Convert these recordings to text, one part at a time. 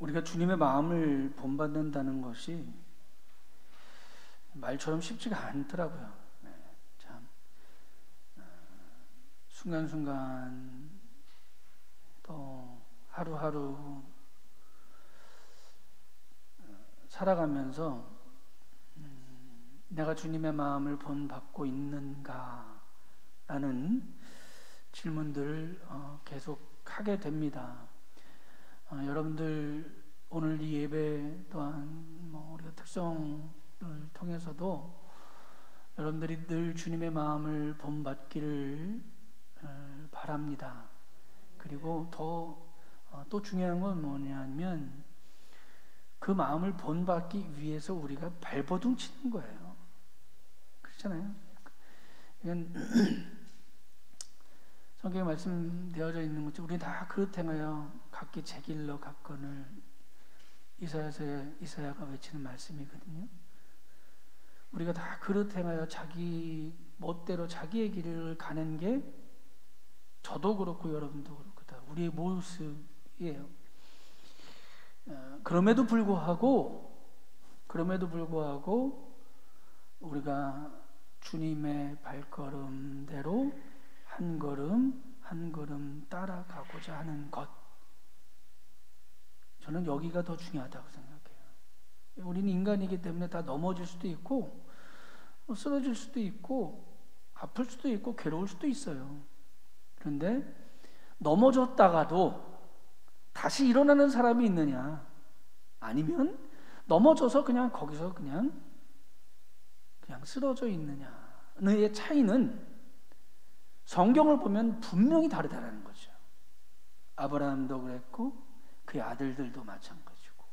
우리가 주님의 마음을 본받는다는 것이 말처럼 쉽지가 않더라고요. 네, 참 순간순간 또 하루하루 살아가면서 내가 주님의 마음을 본받고 있는가 라는 질문들을 계속 하게 됩니다. 여러분들 오늘 이 예배 또한 우리가 특성을 통해서도 여러분들이 늘 주님의 마음을 본받기를 바랍니다. 그리고 또 중요한 건 뭐냐면 그 마음을 본받기 위해서 우리가 발버둥 치는 거예요. 그렇잖아요. 이건 성경에 말씀되어져 있는 것처럼 우리 다 그릇 행하여 각기 제 길로 갔거늘 이사야가 외치는 말씀이거든요. 우리가 다 그릇 행하여 자기 멋대로 자기의 길을 가는 게 저도 그렇고 여러분도 그렇고 다 우리의 모습이에요. 그럼에도 불구하고 우리가 주님의 발걸음대로 한 걸음 한 걸음 따라가고자 하는 것, 저는 여기가 더 중요하다고 생각해요. 우리는 인간이기 때문에 다 넘어질 수도 있고 쓰러질 수도 있고 아플 수도 있고 괴로울 수도 있어요. 그런데 넘어졌다가도 다시 일어나는 사람이 있느냐, 아니면 넘어져서 그냥 거기서 그냥 쓰러져 있느냐의 차이는 성경을 보면 분명히 다르다는 거죠. 아브라함도 그랬고 그의 아들들도 마찬가지고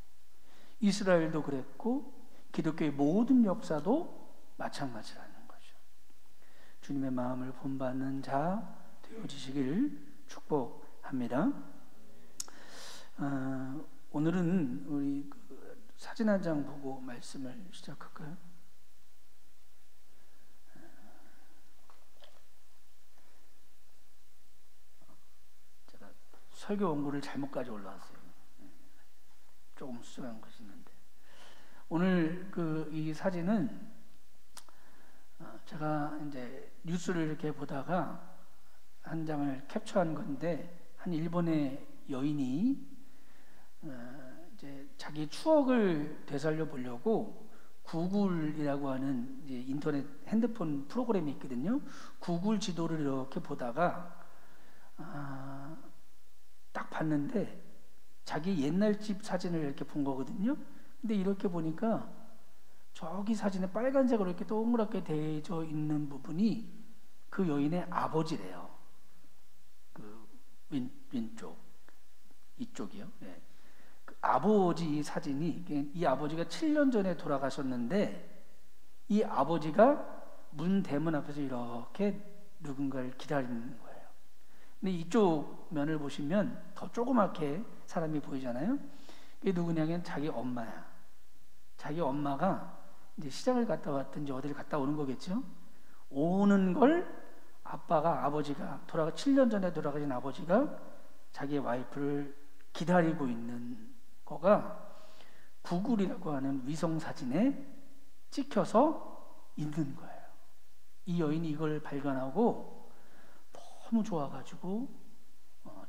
이스라엘도 그랬고 기독교의 모든 역사도 마찬가지라는 거죠. 주님의 마음을 본받는 자 되어지시길 축복합니다. 오늘은 우리 사진 한 장 보고 말씀을 시작할까요? 제가 설교 원고를 잘못까지 올라왔어요. 조금 수정한 것이 있는데 오늘 이 사진은 제가 이제 뉴스를 이렇게 보다가 한 장을 캡처한 건데, 한 일본의 여인이 이제 자기 추억을 되살려 보려고 구글이라고 하는 이제 인터넷 핸드폰 프로그램이 있거든요. 구글 지도를 이렇게 보다가 딱 봤는데 자기 옛날 집 사진을 이렇게 본 거거든요. 근데 이렇게 보니까 저기 사진에 빨간색으로 이렇게 동그랗게 되어져 있는 부분이 그 여인의 아버지래요. 그 왼쪽 이쪽이요. 네. 그 아버지 사진이, 이 아버지가 7년 전에 돌아가셨는데 이 아버지가 문 대문 앞에서 이렇게 누군가를 기다리는 거예요. 근데 이쪽 면을 보시면 더 조그맣게 사람이 보이잖아요. 이게 누구냐면 자기 엄마야. 자기 엄마가 이제 시장을 갔다 왔든지 어디를 갔다 오는 거겠죠. 오는 걸 아버지가 7년 전에 돌아가신 아버지가 자기의 와이프를 기다리고 있는 거가 구글이라고 하는 위성 사진에 찍혀서 있는 거예요. 이 여인이 이걸 발견하고 너무 좋아가지고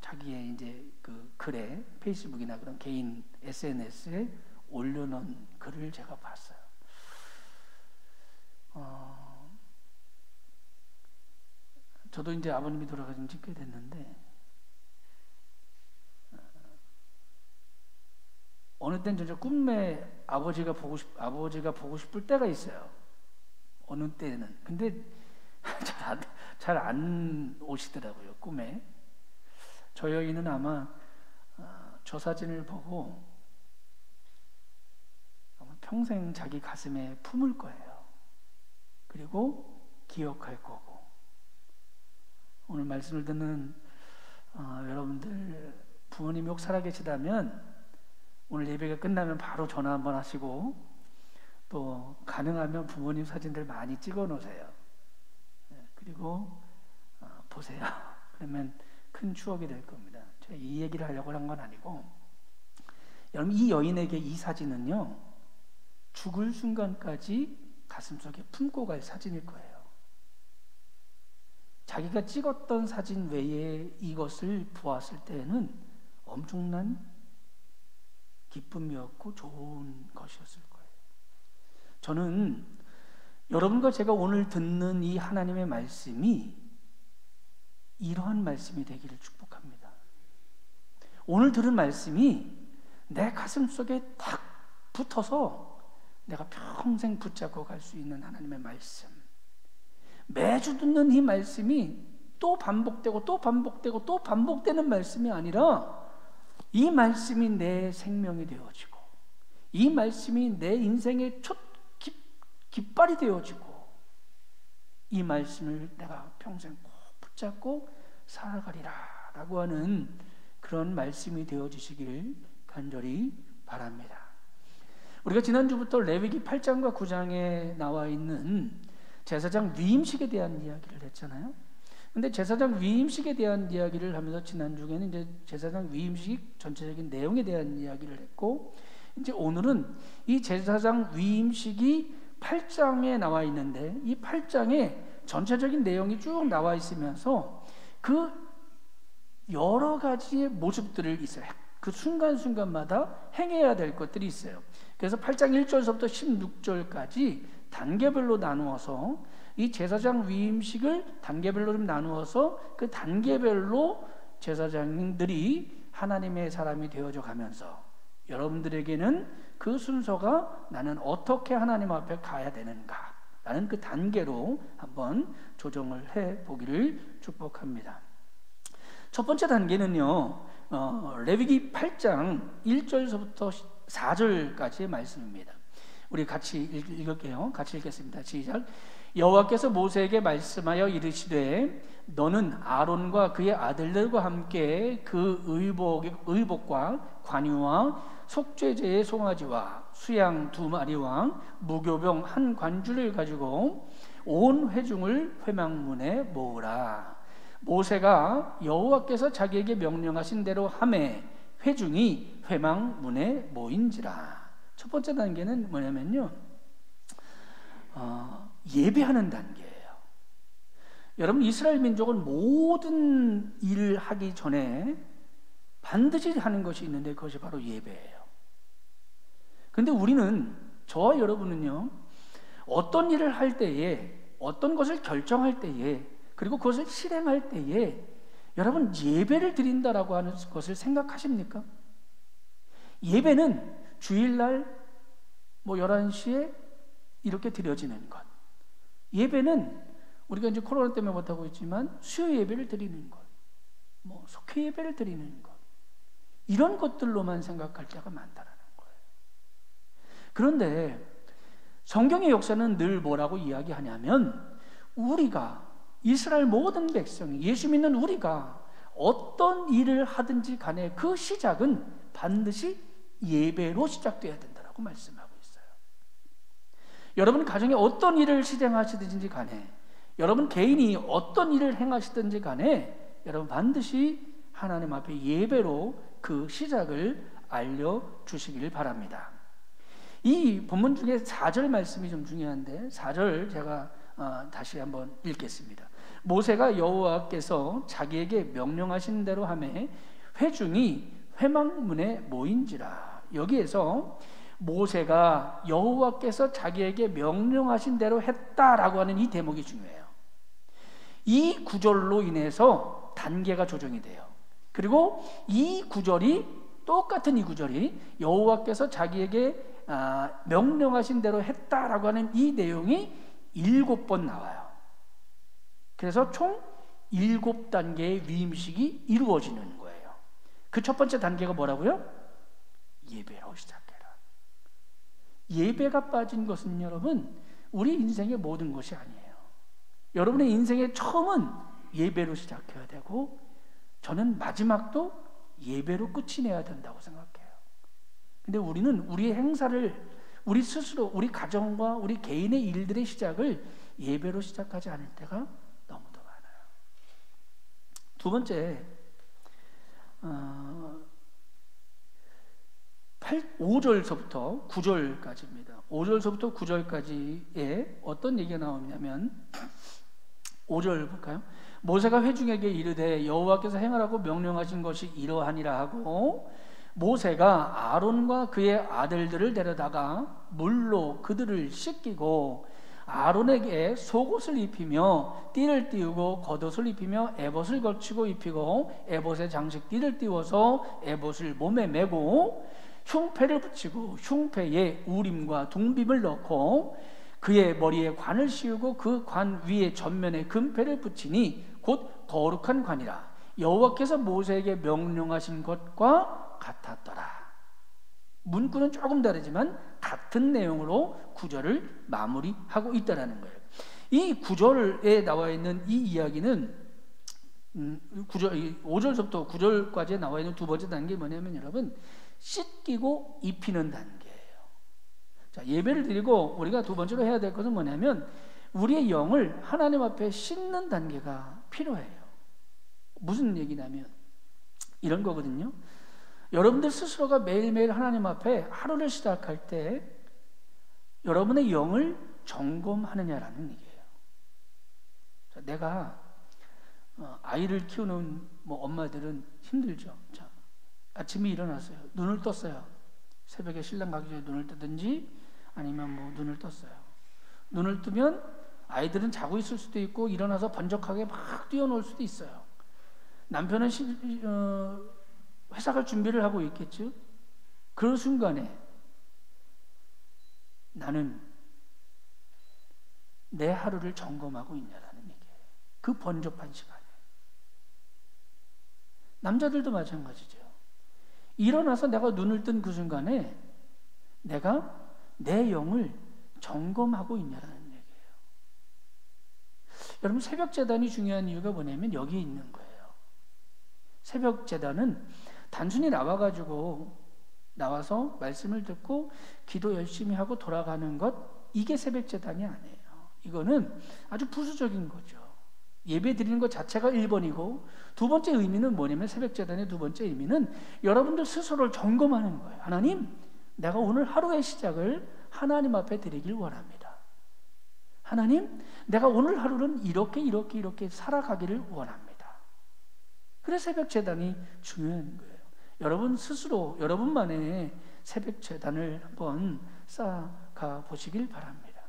자기의 이제 그 글에 페이스북이나 그런 개인 SNS에 올려놓은 글을 제가 봤어요. 저도 이제 아버님이 돌아가신 지 꽤 됐는데 어느 땐 진짜 꿈에 아버지가 보고 싶을 때가 있어요. 어느 때는. 근데 잘 안 오시더라고요, 꿈에. 저 여인은 아마 저 사진을 보고 아마 평생 자기 가슴에 품을 거예요. 그리고 기억할 거고. 오늘 말씀을 듣는 여러분들 부모님이 혹 살아계시다면 오늘 예배가 끝나면 바로 전화 한번 하시고 또 가능하면 부모님 사진들 많이 찍어 놓으세요. 그리고 보세요. 그러면 큰 추억이 될 겁니다. 제가 이 얘기를 하려고 한 건 아니고 여러분, 이 여인에게 이 사진은요, 죽을 순간까지 가슴속에 품고 갈 사진일 거예요. 자기가 찍었던 사진 외에 이것을 보았을 때는 엄청난 기쁨이었고 좋은 것이었을 거예요. 저는 여러분과 제가 오늘 듣는 이 하나님의 말씀이 이러한 말씀이 되기를 축복합니다. 오늘 들은 말씀이 내 가슴 속에 딱 붙어서 내가 평생 붙잡고 갈 수 있는 하나님의 말씀. 매주 듣는 이 말씀이 또 반복되고 또 반복되고 또 반복되는 말씀이 아니라 이 말씀이 내 생명이 되어지고 이 말씀이 내 인생의 첫 깃발이 되어지고 이 말씀을 내가 평생 꼭 붙잡고 살아가리라 라고 하는 그런 말씀이 되어지시길 간절히 바랍니다. 우리가 지난주부터 레위기 8장과 9장에 나와 있는 제사장 위임식에 대한 이야기를 했잖아요. 근데 제사장 위임식에 대한 이야기를 하면서 지난주에는 이제 제사장 위임식 전체적인 내용에 대한 이야기를 했고, 이제 오늘은 이 제사장 위임식이 8장에 나와 있는데 이 8장에 전체적인 내용이 쭉 나와 있으면서 그 여러 가지의 모습들을 있어요. 그 순간순간마다 행해야 될 것들이 있어요. 그래서 8장 1절서부터 16절까지 단계별로 나누어서 이 제사장 위임식을 단계별로 좀 나누어서 그 단계별로 제사장들이 하나님의 사람이 되어져 가면서 여러분들에게는 그 순서가 나는 어떻게 하나님 앞에 가야 되는가 라는 그 단계로 한번 조정을 해 보기를 축복합니다. 첫 번째 단계는요, 레위기 8장 1절서부터 4절까지의 말씀입니다. 우리 같이 읽을게요. 같이 읽겠습니다. 시작. 여호와께서 모세에게 말씀하여 이르시되 너는 아론과 그의 아들들과 함께 그 의복과 관유와 속죄제의 송아지와 수양 2마리와 무교병 한 관주를 가지고 온 회중을 회막문에 모으라. 모세가 여호와께서 자기에게 명령하신 대로 하매 회중이 회막문에 모인지라. 첫 번째 단계는 뭐냐면요, 예배하는 단계예요. 여러분, 이스라엘 민족은 모든 일을 하기 전에 반드시 하는 것이 있는데 그것이 바로 예배예요. 근데 우리는, 저와 여러분은요, 어떤 일을 할 때에, 어떤 것을 결정할 때에, 그리고 그것을 실행할 때에 여러분 예배를 드린다라고 하는 것을 생각하십니까? 예배는 주일날 11시에 이렇게 드려지는 것. 예배는 우리가 이제 코로나 때문에 못하고 있지만 수요 예배를 드리는 것, 속회 예배를 드리는 것, 이런 것들로만 생각할 때가 많다라는 거예요. 그런데 성경의 역사는 늘 뭐라고 이야기하냐면 우리가, 이스라엘 모든 백성이, 예수 믿는 우리가 어떤 일을 하든지 간에 그 시작은 반드시 예배로 시작돼야 된다라고 말씀하고 있어요. 여러분 가정에 어떤 일을 실행하시든지 간에, 여러분 개인이 어떤 일을 행하시든지 간에 여러분 반드시 하나님 앞에 예배로 그 시작을 알려주시길 바랍니다. 이 본문 중에 4절 말씀이 좀 중요한데 4절 제가 다시 한번 읽겠습니다. 모세가 여호와께서 자기에게 명령하신 대로 하매 회중이 회막문에 모인지라. 여기에서 모세가 여호와께서 자기에게 명령하신 대로 했다라고 하는 이 대목이 중요해요. 이 구절로 인해서 단계가 조정이 돼요. 그리고 이 구절이, 똑같은 이 구절이 여호와께서 자기에게 명령하신 대로 했다라고 하는 이 내용이 7번 나와요. 그래서 총 7단계의 위임식이 이루어지는 거예요. 그 첫 번째 단계가 뭐라고요? 예배로 시작해라. 예배가 빠진 것은 여러분 우리 인생의 모든 것이 아니에요. 여러분의 인생의 처음은 예배로 시작해야 되고 저는 마지막도 예배로 끝이 내야 된다고 생각해요. 근데 우리는 우리의 행사를 우리 스스로, 우리 가정과 우리 개인의 일들의 시작을 예배로 시작하지 않을 때가 너무도 많아요. 두 번째, 5절서부터 9절까지입니다. 5절서부터 9절까지에 어떤 얘기가 나오냐면 5절 볼까요? 모세가 회중에게 이르되 여호와께서 행하라고 명령하신 것이 이러하니라 하고 모세가 아론과 그의 아들들을 데려다가 물로 그들을 씻기고 아론에게 속옷을 입히며 띠를 띄우고 겉옷을 입히며 에봇을 걸치고 입히고 에봇에 장식 띠를 띄워서 에봇을 몸에 메고 흉패를 붙이고 흉패에 우림과 둥빔을 넣고 그의 머리에 관을 씌우고 그 관 위에 전면에 금패를 붙이니 곧 거룩한 관이라 여호와께서 모세에게 명령하신 것과 같았더라. 문구는 조금 다르지만 같은 내용으로 구절을 마무리하고 있다는 거예요. 이 구절에 나와 있는 이 이야기는 5절부터 9절까지 나와 있는 두 번째 단계가 뭐냐면 여러분 씻기고 입히는 단계예요. 자, 예배를 드리고 우리가 두 번째로 해야 될 것은 뭐냐면 우리의 영을 하나님 앞에 씻는 단계가 필요해요. 무슨 얘기냐면 이런 거거든요. 여러분들 스스로가 매일매일 하나님 앞에 하루를 시작할 때 여러분의 영을 점검하느냐라는 얘기예요. 자, 내가 아이를 키우는 엄마들은 힘들죠. 자, 아침에 일어났어요. 눈을 떴어요. 새벽에 신랑 가기 전에 눈을 뜨든지 아니면 눈을 떴어요. 눈을 뜨면 아이들은 자고 있을 수도 있고 일어나서 번쩍하게 막 뛰어놀 수도 있어요. 남편은 회사 갈 준비를 하고 있겠죠. 그런 순간에 나는 내 하루를 점검하고 있냐라는 얘기예요. 그 번잡한 시간에. 남자들도 마찬가지죠. 일어나서 내가 눈을 뜬 그 순간에 내가 내 영을 점검하고 있냐라는 얘기예요. 여러분 새벽 제단이 중요한 이유가 뭐냐면 여기에 있는 거예요. 새벽 제단은 단순히 나와서 말씀을 듣고 기도 열심히 하고 돌아가는 것 이게 새벽 제단이 아니에요. 이거는 아주 부수적인 거죠. 예배 드리는 것 자체가 1번이고 두 번째 의미는 뭐냐면 새벽 제단의 두 번째 의미는 여러분들 스스로를 점검하는 거예요. 하나님, 내가 오늘 하루의 시작을 하나님 앞에 드리길 원합니다. 하나님, 내가 오늘 하루는 이렇게 살아가기를 원합니다. 그래서 새벽 제단이 중요한 거예요. 여러분 스스로 여러분만의 새벽 제단을 한번 쌓아가 보시길 바랍니다.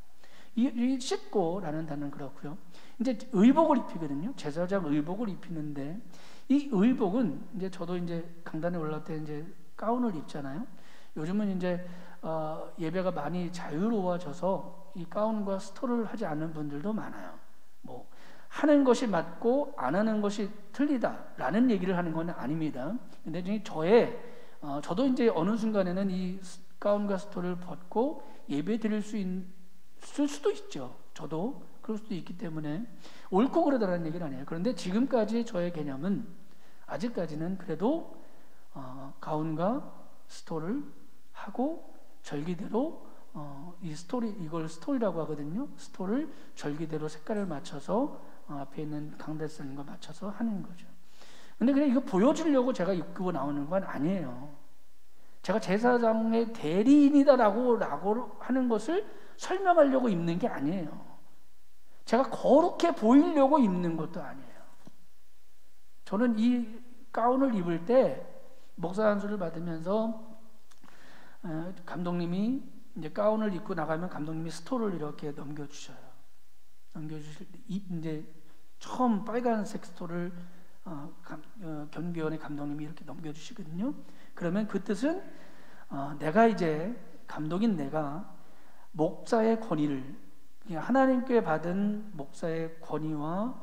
이 씻고라는 단어는 그렇고요. 이제 의복을 입히거든요. 제사장 의복을 입히는데 이 의복은 이제 저도 이제 강단에 올라갈 때 이제 가운을 입잖아요. 요즘은 이제 예배가 많이 자유로워져서 이 가운과 스토를 하지 않는 분들도 많아요. 하는 것이 맞고 안 하는 것이 틀리다라는 얘기를 하는 건 아닙니다. 근데 저도 이제 어느 순간에는 이 가운과 스토를 벗고 예배 드릴 수도 있죠. 저도 그럴 수도 있기 때문에 옳고 그러다라는 얘기는 아니에요. 그런데 지금까지 저의 개념은 아직까지는 그래도 가운과 스토를 하고 절기대로 이걸 스토리라고 하거든요. 스토를 절기대로 색깔을 맞춰서 앞에 있는 강대선과 맞춰서 하는 거죠. 근데 그냥 이거 보여주려고 제가 입고 나오는 건 아니에요. 제가 제사장의 대리인이다라고 하는 것을 설명하려고 입는 게 아니에요. 제가 거룩해 보이려고 입는 것도 아니에요. 저는 이 가운을 입을 때 목사 안수를 받으면서 감독님이 이제 가운을 입고 나가면 감독님이 스토를 이렇게 넘겨주셔요. 넘겨주실 때 이제 처음 빨간색 스토를 경비원의 감독님이 이렇게 넘겨주시거든요. 그러면 그 뜻은 내가 이제 감독인 내가 목사의 권위를 하나님께 받은 목사의 권위와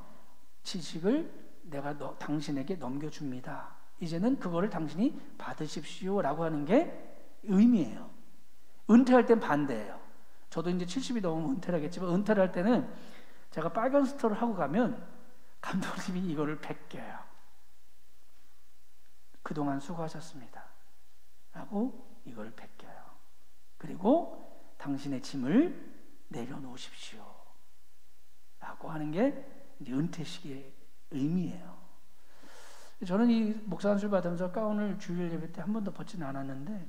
지식을 내가 당신에게 넘겨줍니다. 이제는 그거를 당신이 받으십시오라고 하는 게 의미예요. 은퇴할 땐 반대예요. 저도 이제 70이 넘으면 은퇴를 하겠지만 은퇴를 할 때는 제가 빨간 스토를 하고 가면 감독님이 이거를 베껴요. 그동안 수고하셨습니다. 라고 이걸 베껴요. 그리고 당신의 짐을 내려놓으십시오. 라고 하는 게 이제 은퇴식의 의미예요. 저는 이 목사 안수를 받으면서 가운을 주일 예배 때 한 번도 벗지는 않았는데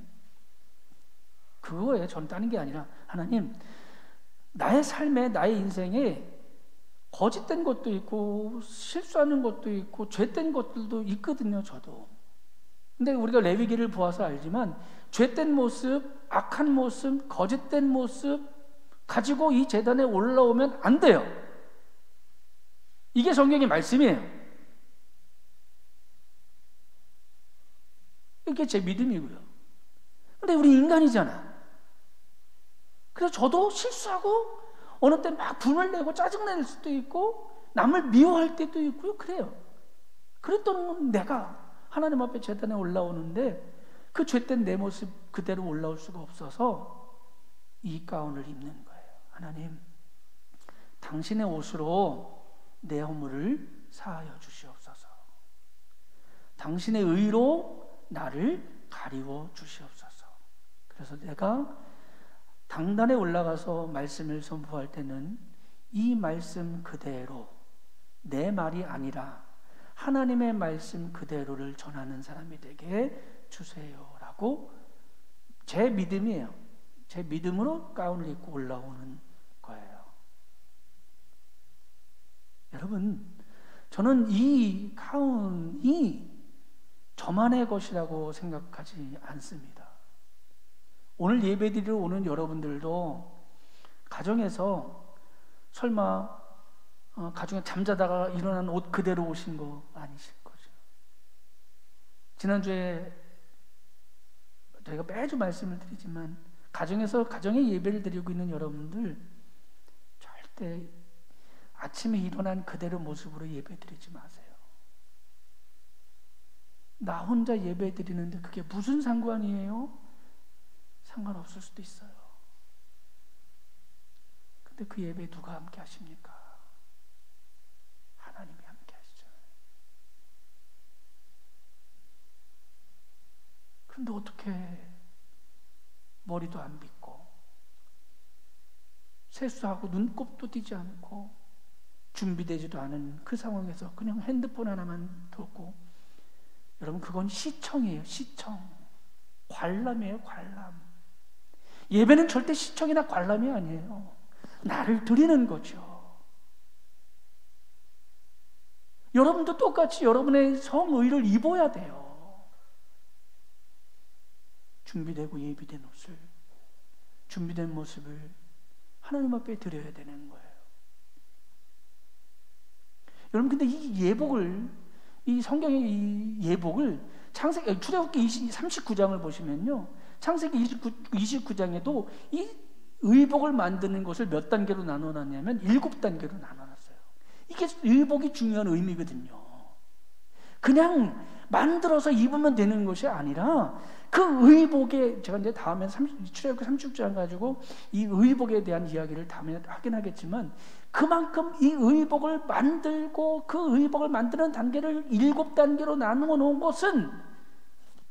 그거에 전 다른 게 아니라 하나님, 나의 삶에, 나의 인생에 거짓된 것도 있고 실수하는 것도 있고 죄된 것들도 있거든요. 저도. 근데 우리가 레위기를 보아서 알지만 죄된 모습, 악한 모습, 거짓된 모습 가지고 이 제단에 올라오면 안 돼요. 이게 성경의 말씀이에요. 이게 제 믿음이고요. 근데 우리 인간이잖아. 그래서 저도 실수하고 어느 때 막 분을 내고 짜증낼 수도 있고 남을 미워할 때도 있고요. 그래요. 그랬던 내가 하나님 앞에 제단에 올라오는데 그 죄된 내 모습 그대로 올라올 수가 없어서 이 가운을 입는 거예요. 하나님, 당신의 옷으로 내 허물을 사하여 주시옵소서. 당신의 의로 나를 가리워 주시옵소서. 그래서 내가 당단에 올라가서 말씀을 선포할 때는 이 말씀 그대로, 내 말이 아니라 하나님의 말씀 그대로를 전하는 사람이 되게 주세요라고 제 믿음이에요. 제 믿음으로 가운을 입고 올라오는 거예요. 여러분, 저는 이 가운이 저만의 것이라고 생각하지 않습니다. 오늘 예배드리러 오는 여러분들도 가정에서 설마 가정에 잠자다가 일어난 옷 그대로 오신 거 아니실 거죠. 지난주에 저희가 매주 말씀을 드리지만 가정에서 가정의 예배를 드리고 있는 여러분들 절대 아침에 일어난 그대로 모습으로 예배 드리지 마세요. 나 혼자 예배 드리는데 그게 무슨 상관이에요? 상관없을 수도 있어요. 근데 그 예배에 누가 함께 하십니까? 하나님이 함께 하시잖아요. 근데 어떻게 머리도 안 빗고 세수하고 눈곱도 띄지 않고 준비되지도 않은 그 상황에서 그냥 핸드폰 하나만 들고, 여러분 그건 시청이에요. 시청. 관람이에요. 관람. 예배는 절대 시청이나 관람이 아니에요. 나를 드리는 거죠. 여러분도 똑같이 여러분의 성의를 입어야 돼요. 준비되고 예비된 옷을, 준비된 모습을 하나님 앞에 드려야 되는 거예요. 여러분, 근데 이 예복을, 이 성경의 이 예복을 출애굽기 39장을 보시면요, 창세기 29장에도 이 의복을 만드는 것을 몇 단계로 나눠놨냐면 7단계로 나눠놨어요. 이게 의복이 중요한 의미거든요. 그냥 만들어서 입으면 되는 것이 아니라 그 의복에, 제가 이제 다음에 출애굽기 30장 가지고 이 의복에 대한 이야기를 다음에 하긴 하겠지만, 그만큼 이 의복을 만들고 그 의복을 만드는 단계를 7단계로 나누어 놓은 것은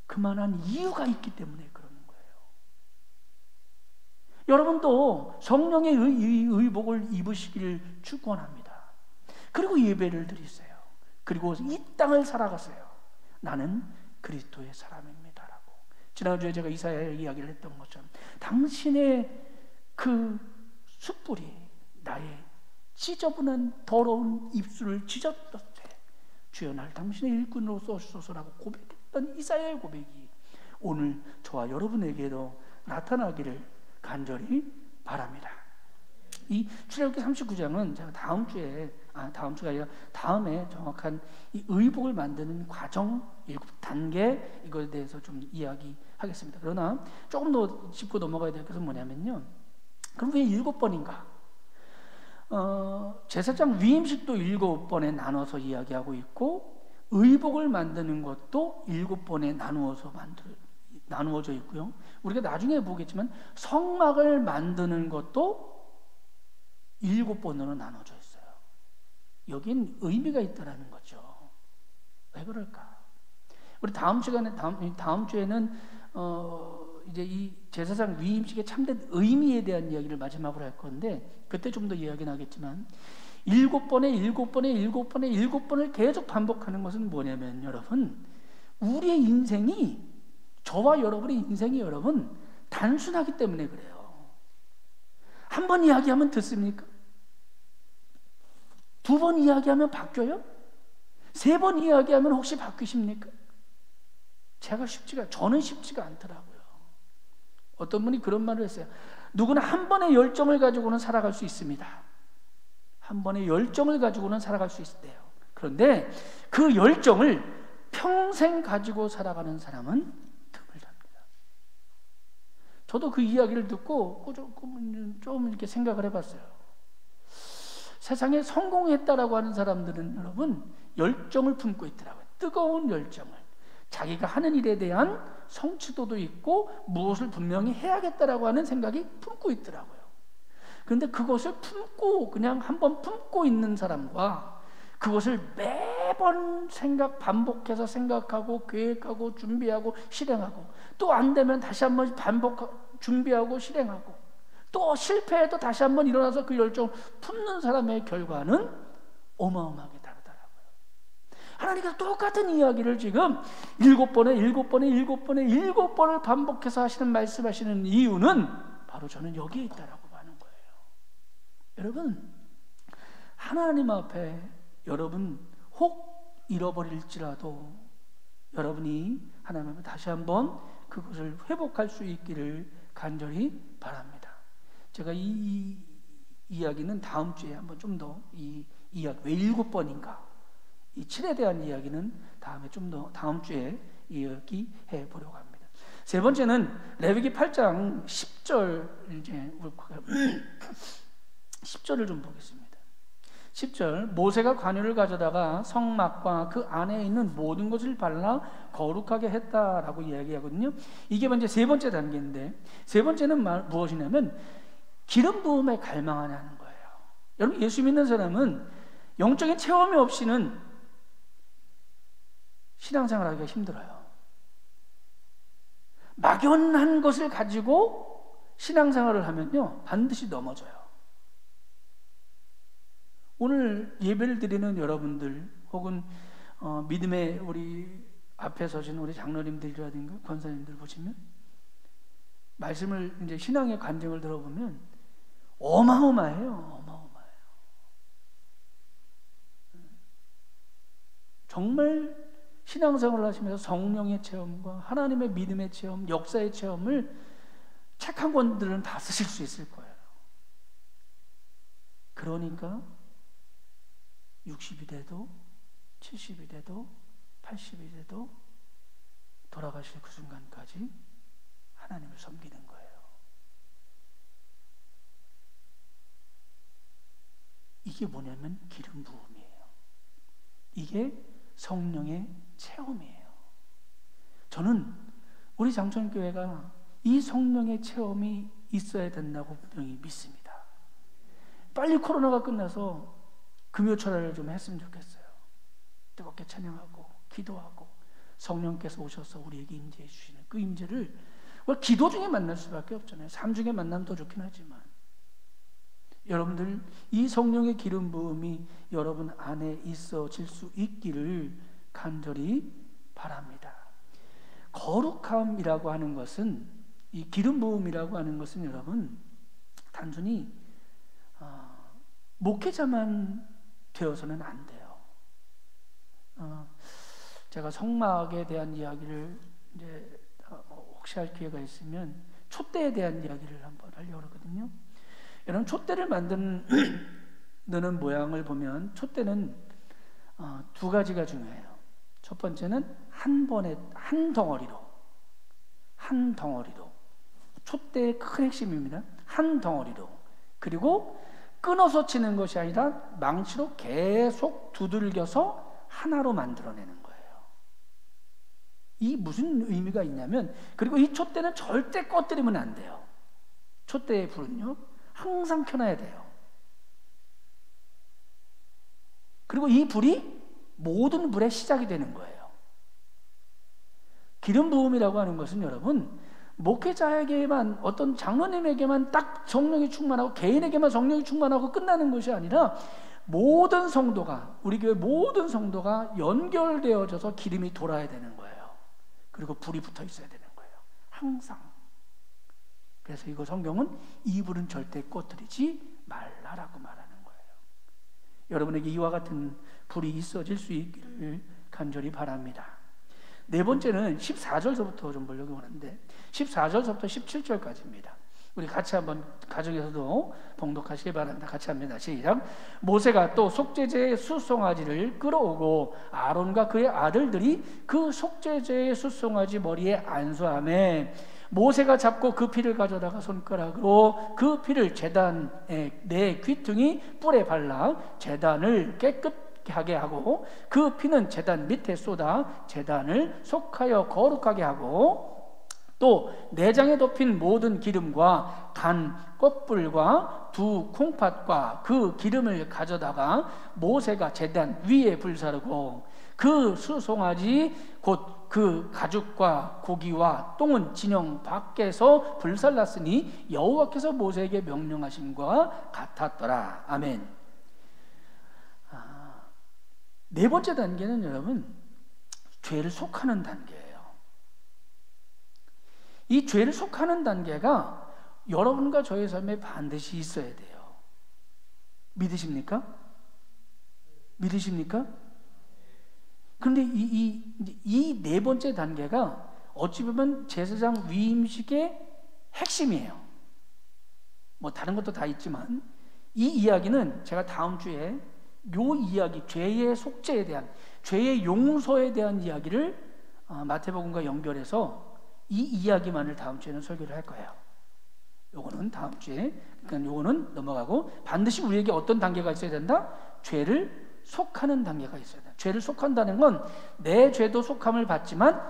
그만한 이유가 있기 때문에 그러는 거예요. 여러분도 성령의 의복을 입으시기를 축원합니다. 그리고 예배를 드리세요. 그리고 이 땅을 살아가세요. 나는 그리스도의 사람입니다라고. 지난주에 제가 이사야의 이야기를 했던 것처럼 당신의 그 숯불이 나의 지저분한 더러운 입술을 찢었을 때 주여 날 당신의 일꾼으로 써주소서라고 고백했던 이사야의 고백이 오늘 저와 여러분에게도 나타나기를 간절히 바랍니다. 이 출애굽기 39장은 제가 다음주가 아니라 다음에 정확한 이 의복을 만드는 과정 7단계 이거에 대해서 좀 이야기하겠습니다. 그러나 조금 더 짚고 넘어가야 될 것은 뭐냐면요, 그럼 왜 7번인가? 제사장 위임식도 7번에 나눠서 이야기하고 있고, 의복을 만드는 것도 7번에 나누어져 있고요. 우리가 나중에 보겠지만 성막을 만드는 것도 7번으로 나눠져 있어요. 여긴 의미가 있다라는 거죠. 왜 그럴까? 우리 다음 주에는 이제 이 제사장 위임식의 참된 의미에 대한 이야기를 마지막으로 할 건데, 그때 좀 더 이야기는 하겠지만 7번을 계속 반복하는 것은 뭐냐면, 여러분, 우리의 인생이, 저와 여러분의 인생이 여러분 단순하기 때문에 그래요. 한 번 이야기하면 듣습니까? 두 번 이야기하면 바뀌어요? 세 번 이야기하면 혹시 바뀌십니까? 저는 쉽지가 않더라고요. 어떤 분이 그런 말을 했어요. 누구나 한 번의 열정을 가지고는 살아갈 수 있습니다. 한 번의 열정을 가지고는 살아갈 수 있대요. 그런데 그 열정을 평생 가지고 살아가는 사람은 드물답니다. 저도 그 이야기를 듣고 좀 이렇게 생각을 해봤어요. 세상에 성공했다라고 하는 사람들은 여러분 열정을 품고 있더라고요. 뜨거운 열정을. 자기가 하는 일에 대한 성취도도 있고 무엇을 분명히 해야겠다라고 하는 생각이 품고 있더라고요. 그런데 그것을 품고 그냥 한번 품고 있는 사람과 그것을 매번 반복해서 생각하고 계획하고 준비하고 실행하고 또 안 되면 다시 한번 준비하고 실행하고 또 실패해도 다시 한번 일어나서 그 열정을 품는 사람의 결과는 어마어마하게 다르더라고요. 하나님께서 똑같은 이야기를 지금 7번을 반복해서 말씀하시는 이유는 바로 저는 여기에 있다라고 하는 거예요. 여러분, 하나님 앞에 여러분 혹 잃어버릴지라도 여러분이 하나님 앞에 다시 한번 그것을 회복할 수 있기를 간절히 바랍니다. 제가 이 이야기는 다음 주에 한번 좀 더 이 이야기 왜 7번인가 이 7에 대한 이야기는 다음에 좀 더 다음 주에 이야기해 보려고 합니다. 세 번째는 레위기 8장 10절 이제 10절을 좀 보겠습니다. 10절 모세가 관유를 가져다가 성막과 그 안에 있는 모든 것을 발라 거룩하게 했다라고 이야기하거든요. 이게 먼저 세 번째 단계인데 세 번째는 무엇이냐면 기름 부음에 갈망하는 거예요. 여러분 예수 믿는 사람은 영적인 체험이 없이는 신앙생활하기가 힘들어요. 막연한 것을 가지고 신앙생활을 하면요 반드시 넘어져요. 오늘 예배를 드리는 여러분들 혹은 믿음의 우리 앞에 서신 우리 장로님들이라든가 권사님들 보시면 말씀을 이제 신앙의 간증을 들어보면 어마어마해요. 어마어마해요. 정말 신앙생활을 하시면서 성령의 체험과 하나님의 믿음의 체험, 역사의 체험을 책 한 권들은 다 쓰실 수 있을 거예요. 그러니까 60이 돼도 70이 돼도 80이 돼도 돌아가실 그 순간까지 하나님을 섬기는 거예요. 이게 뭐냐면 기름 부음이에요. 이게 성령의 체험이에요. 저는 우리 장천교회가 이 성령의 체험이 있어야 된다고 분명히 믿습니다. 빨리 코로나가 끝나서 금요철회를 좀 했으면 좋겠어요. 뜨겁게 찬양하고 기도하고 성령께서 오셔서 우리에게 임재해 주시는 그 임재를 기도 중에 만날 수밖에 없잖아요. 삶 중에 만나면 더 좋긴 하지만 여러분들 이 성령의 기름 부음이 여러분 안에 있어질 수 있기를 간절히 바랍니다. 거룩함이라고 하는 것은 이 기름 부음이라고 하는 것은 여러분 단순히 목회자만 되어서는 안 돼요. 제가 성막에 대한 이야기를 이제 혹시 할 기회가 있으면 촛대에 대한 이야기를 한번 하려고 하거든요. 여러분 촛대를 만드는 모양을 보면 촛대는 두 가지가 중요해요. 첫 번째는 한 덩어리로 촛대의 큰 핵심입니다. 한 덩어리로. 그리고 끊어서 치는 것이 아니라 망치로 계속 두들겨서 하나로 만들어내는 거예요. 이 무슨 의미가 있냐면 그리고 이 촛대는 절대 꺼뜨리면 안 돼요. 촛대의 불은요 항상 켜놔야 돼요. 그리고 이 불이 모든 불의 시작이 되는 거예요. 기름 부음이라고 하는 것은 여러분 목회자에게만 어떤 장로님에게만 딱 성령이 충만하고 개인에게만 성령이 충만하고 끝나는 것이 아니라 모든 성도가 우리 교회 모든 성도가 연결되어져서 기름이 돌아야 되는 거예요. 그리고 불이 붙어 있어야 되는 거예요. 항상 그래서 이거 성경은 이불은 절대 꺼뜨리지 말라라고 말하는 거예요. 여러분에게 이와 같은 불이 있어질 수 있기를 간절히 바랍니다. 네 번째는 14절서부터 좀 보려고 하는데 14절서부터 17절까지입니다. 우리 같이 한번 가정에서도 봉독하시기 바랍니다. 같이 합니다. 시작. 모세가 또 속죄제의 숫송아지를 끌어오고 아론과 그의 아들들이 그 속죄제의 숫송아지 머리에 안수하매 모세가 잡고 그 피를 가져다가 손가락으로 그 피를 제단의 네 귀퉁이 뿔에 발라 제단을 깨끗하게 하고 그 피는 제단 밑에 쏟아 제단을 속하여 거룩하게 하고 또 내장에 덮인 모든 기름과 간 껍불과 두 콩팥과 그 기름을 가져다가 모세가 제단 위에 불사르고 그 수송아지 곧 그 가죽과 고기와 똥은 진영 밖에서 불살랐으니 여호와께서 모세에게 명령하심과 같았더라. 아멘. 네 번째 단계는 여러분 죄를 속하는 단계예요. 이 죄를 속하는 단계가 여러분과 저의 삶에 반드시 있어야 돼요. 믿으십니까? 믿으십니까? 그런데 이 네 번째 단계가 어찌 보면 제사장 위임식의 핵심이에요. 뭐 다른 것도 다 있지만 이 이야기는 제가 다음 주에 요 이야기, 죄의 속죄에 대한, 죄의 용서에 대한 이야기를 마태복음과 연결해서 이 이야기만을 다음 주에는 설교를 할 거예요. 요거는 다음 주에, 그러니까 요거는 넘어가고 반드시 우리에게 어떤 단계가 있어야 된다? 죄를 속하는 단계가 있어야 된다. 죄를 속한다는 건 내 죄도 속함을 받지만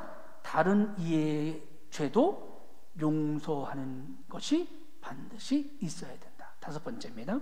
다른 이의 죄도 용서하는 것이 반드시 있어야 된다. 다섯 번째입니다.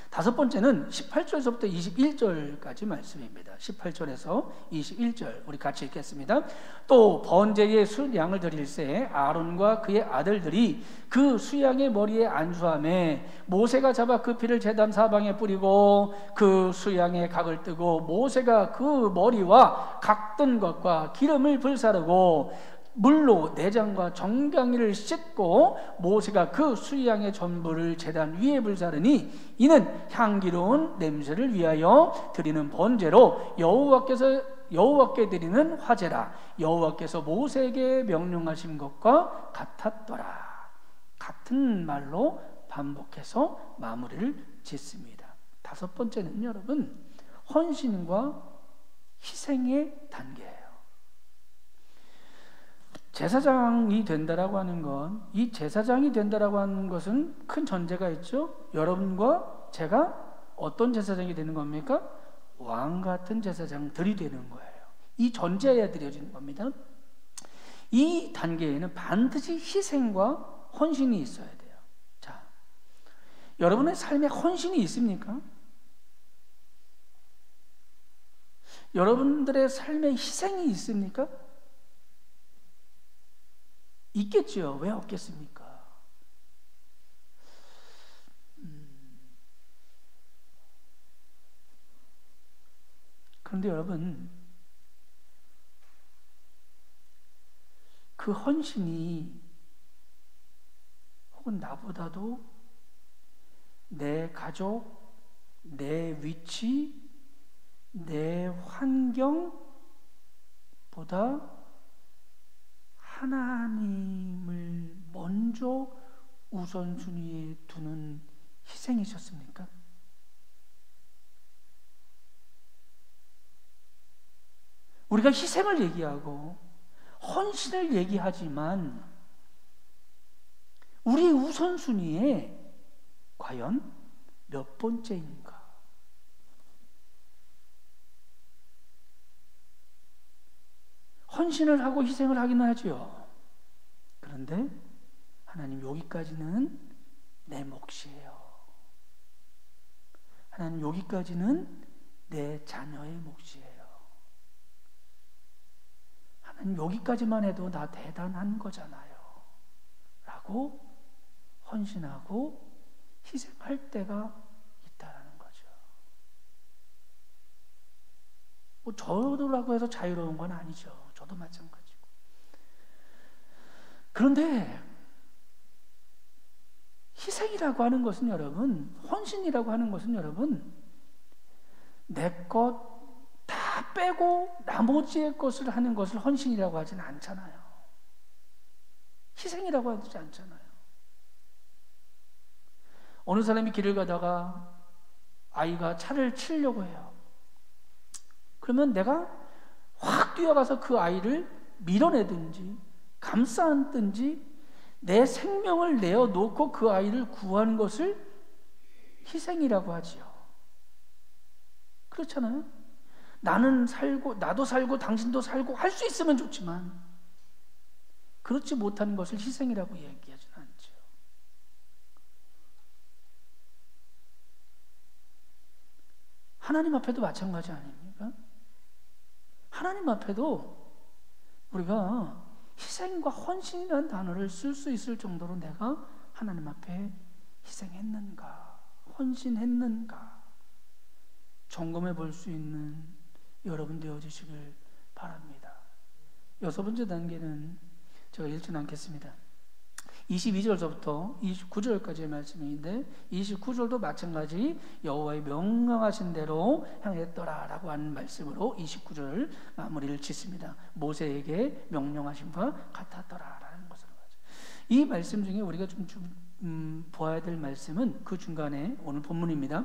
다섯 번째는 18절에서부터 21절까지 말씀입니다. 18절에서 21절 우리 같이 읽겠습니다. 또 번제의 수양을 드릴새 아론과 그의 아들들이 그 수양의 머리에 안수하매 모세가 잡아 그 피를 제단 사방에 뿌리고 그 수양의 각을 뜨고 모세가 그 머리와 각 뜬 것과 기름을 불사르고 물로 내장과 정강이를 씻고 모세가 그 수양의 전부를 제단 위에 불사르니 이는 향기로운 냄새를 위하여 드리는 번제로 여호와께 드리는 화제라. 여호와께서 모세에게 명령하신 것과 같았더라. 같은 말로 반복해서 마무리를 짓습니다. 다섯 번째는 여러분 헌신과 희생의 단계예요. 제사장이 된다라고 하는 건, 이 제사장이 된다라고 하는 것은 큰 전제가 있죠. 여러분과 제가 어떤 제사장이 되는 겁니까? 왕 같은 제사장들이 되는 거예요. 이 전제에 드려지는 겁니다. 이 단계에는 반드시 희생과 헌신이 있어야 돼요. 자, 여러분의 삶에 헌신이 있습니까? 여러분들의 삶에 희생이 있습니까? 있겠죠. 왜 없겠습니까? 그런데 여러분, 그 헌신이 혹은 나보다도 내 가족, 내 위치, 내 환경보다 하나님을 먼저 우선순위에 두는 희생이셨습니까? 우리가 희생을 얘기하고 헌신을 얘기하지만 우리 우선순위에 과연 몇 번째인가? 헌신을 하고 희생을 하기는 하죠. 그런데 하나님 여기까지는 내 몫이에요. 하나님 여기까지는 내 자녀의 몫이에요. 하나님 여기까지만 해도 나 대단한 거잖아요. 라고 헌신하고 희생할 때가 있다는 거죠. 뭐 저도라고 해서 자유로운 건 아니죠. 저도 마찬가지고. 그런데 희생이라고 하는 것은 여러분, 헌신이라고 하는 것은 여러분, 내 것 다 빼고 나머지의 것을 하는 것을 헌신이라고 하지는 않잖아요. 희생이라고 하지 않잖아요. 어느 사람이 길을 가다가 아이가 차를 치려고 해요. 그러면 내가 확 뛰어가서 그 아이를 밀어내든지 감싸 안든지 내 생명을 내어놓고 그 아이를 구하는 것을 희생이라고 하지요. 그렇잖아요. 나는 살고 나도 살고 당신도 살고 할 수 있으면 좋지만 그렇지 못하는 것을 희생이라고 얘기하지는 않죠. 하나님 앞에도 마찬가지 아닙니까? 하나님 앞에도 우리가 희생과 헌신이라는 단어를 쓸 수 있을 정도로 내가 하나님 앞에 희생했는가, 헌신했는가 점검해 볼 수 있는 여러분 되어주시길 바랍니다. 6번째 단계는 제가 읽지는 않겠습니다. 22절서부터 29절까지의 말씀인데 29절도 마찬가지 여호와의 명령하신 대로 행했더라 라고 하는 말씀으로 29절 마무리를 짓습니다. 모세에게 명령하심과 같았더라 라는 것으로. 이 말씀 중에 우리가 좀 보아야 될 말씀은 그 중간에 오늘 본문입니다.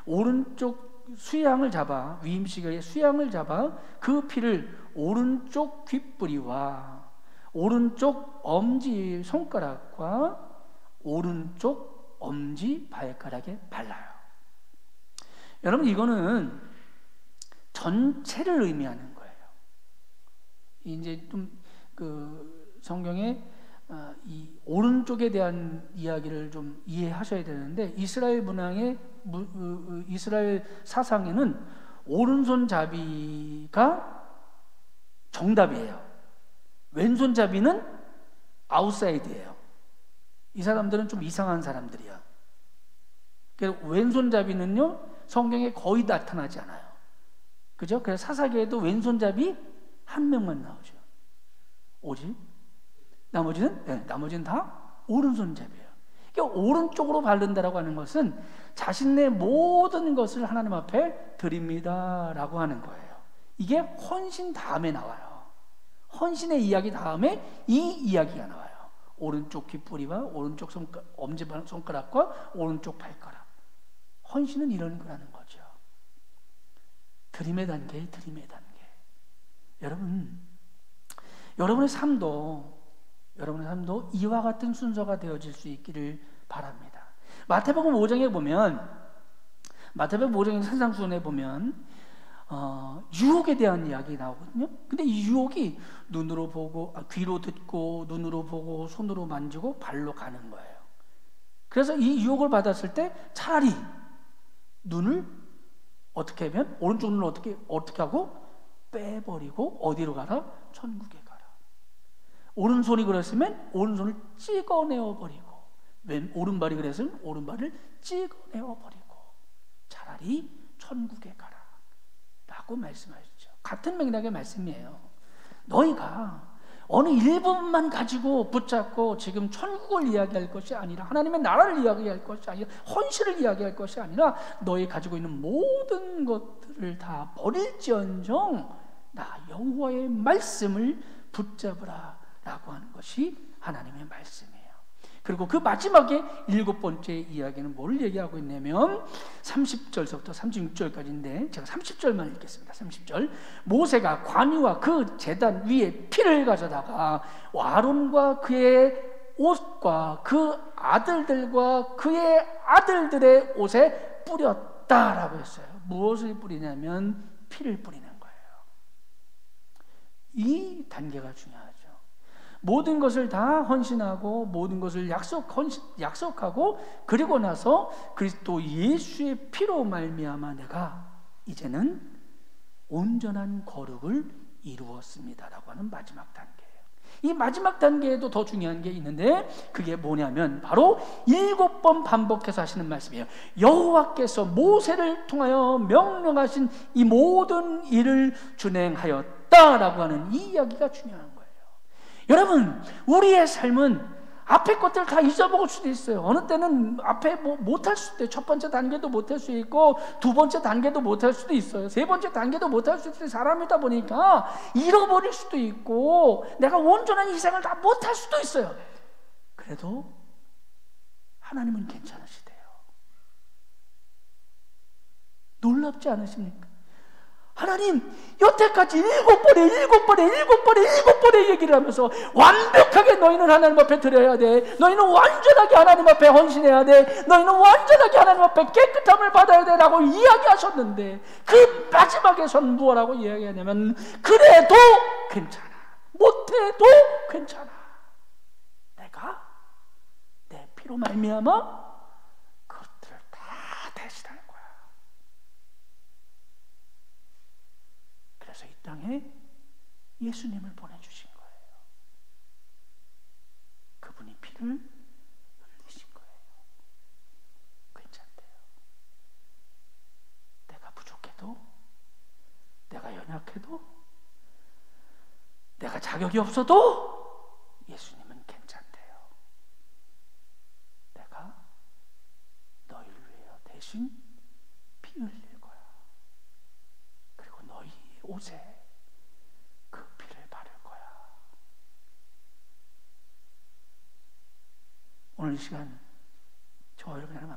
오른쪽 수양을 잡아, 위임식의 수양을 잡아 그 피를 오른쪽 귓뿌리와 오른쪽 엄지 손가락과 오른쪽 엄지 발가락에 발라요. 여러분, 이거는 전체를 의미하는 거예요. 이제 좀 그 성경에 이 오른쪽에 대한 이야기를 좀 이해하셔야 되는데, 이스라엘 문화의 이스라엘 사상에는 오른손잡이가 정답이에요. 왼손잡이는 아웃사이드예요. 이 사람들은 좀 이상한 사람들이야. 그래서 왼손잡이는요 성경에 거의 나타나지 않아요. 그죠? 그래서 사사기에도 왼손잡이 한 명만 나오죠. 오직 나머지는 다 오른손잡이에요. 그러니까 오른쪽으로 바른다라고 하는 것은 자신의 모든 것을 하나님 앞에 드립니다라고 하는 거예요. 이게 헌신 다음에 나와요. 헌신의 이야기 다음에 이 이야기가 나와요. 오른쪽 귓뿌리와 오른쪽 엄지 손가락과 오른쪽 발가락. 헌신은 이런 거라는 거죠. 드림의 단계. 여러분의 삶도 이와 같은 순서가 되어질 수 있기를 바랍니다. 마태복음 5장에 보면, 마태복음 5장 산상수훈에 보면 유혹에 대한 이야기 나오거든요. 근데 이 유혹이 눈으로 보고, 귀로 듣고, 눈으로 보고, 손으로 만지고, 발로 가는 거예요. 그래서 이 유혹을 받았을 때 차라리 눈을 어떻게 하면, 오른쪽 눈을 어떻게 하고 빼버리고 어디로 가라? 천국에 가라. 오른손이 그랬으면 오른손을 찍어내어 버리고, 오른발이 그랬으면 오른발을 찍어내어 버리고 차라리 천국에 가라 라고 말씀하셨죠. 같은 맥락의 말씀이에요. 너희가 어느 일부분만 가지고 붙잡고 지금 천국을 이야기할 것이 아니라, 하나님의 나라를 이야기할 것이 아니라, 헌신을 이야기할 것이 아니라, 너희 가지고 있는 모든 것들을 다 버릴지언정 나 여호와의 말씀을 붙잡으라 라고 하는 것이 하나님의 말씀이에요. 그리고 그 마지막에 7번째 이야기는 뭘 얘기하고 있냐면 30절서부터 36절까지인데 제가 30절만 읽겠습니다. 30절. 모세가 관유와 그 제단 위에 피를 가져다가 아론과 그의 옷과 그 아들들과 그의 아들들의 옷에 뿌렸다라고 했어요. 무엇을 뿌리냐면 피를 뿌리는 거예요. 이 단계가 중요하죠. 모든 것을 다 헌신하고 모든 것을 약속하고 그리고 나서 그리스도 예수의 피로 말미암아 내가 이제는 온전한 거룩을 이루었습니다라고 하는 마지막 단계예요. 이 마지막 단계에도 더 중요한 게 있는데 그게 뭐냐면 바로 7번 반복해서 하시는 말씀이에요. 여호와께서 모세를 통하여 명령하신 이 모든 일을 준행하였다라고 하는 이 이야기가 중요한 거예요. 여러분, 우리의 삶은 앞에 것들 다 잊어먹을 수도 있어요. 어느 때는 앞에 못할 수도 있어요. 첫 번째 단계도 못할 수 있고 두 번째 단계도 못할 수도 있어요. 세 번째 단계도 못할 수도 있어요. 사람이다 보니까 잃어버릴 수도 있고 내가 온전한 희생을 다 못할 수도 있어요. 그래도 하나님은 괜찮으시대요. 놀랍지 않으십니까? 하나님 여태까지 7번에 얘기를 하면서 완벽하게 너희는 하나님 앞에 드려야 돼. 너희는 완전하게 하나님 앞에 헌신해야 돼. 너희는 완전하게 하나님 앞에 깨끗함을 받아야 돼 라고 이야기하셨는데 그 마지막에선 무엇라고 이야기하냐면 그래도 괜찮아. 못해도 괜찮아. 내가 내 피로 말미암아 그것들을 다 대신할 거야. 그래서 이 땅에 예수님을 보내주신 거예요. 그분이 피를 흘리신 거예요. 괜찮대요. 내가 부족해도, 내가 연약해도, 내가 자격이 없어도 예수님은 괜찮대요. 내가 너희를 위하여 대신 피 흘릴 거야. 그리고 너희 옷에 그 피를 바를 거야. 오늘 이 시간 저와 여러분 하나님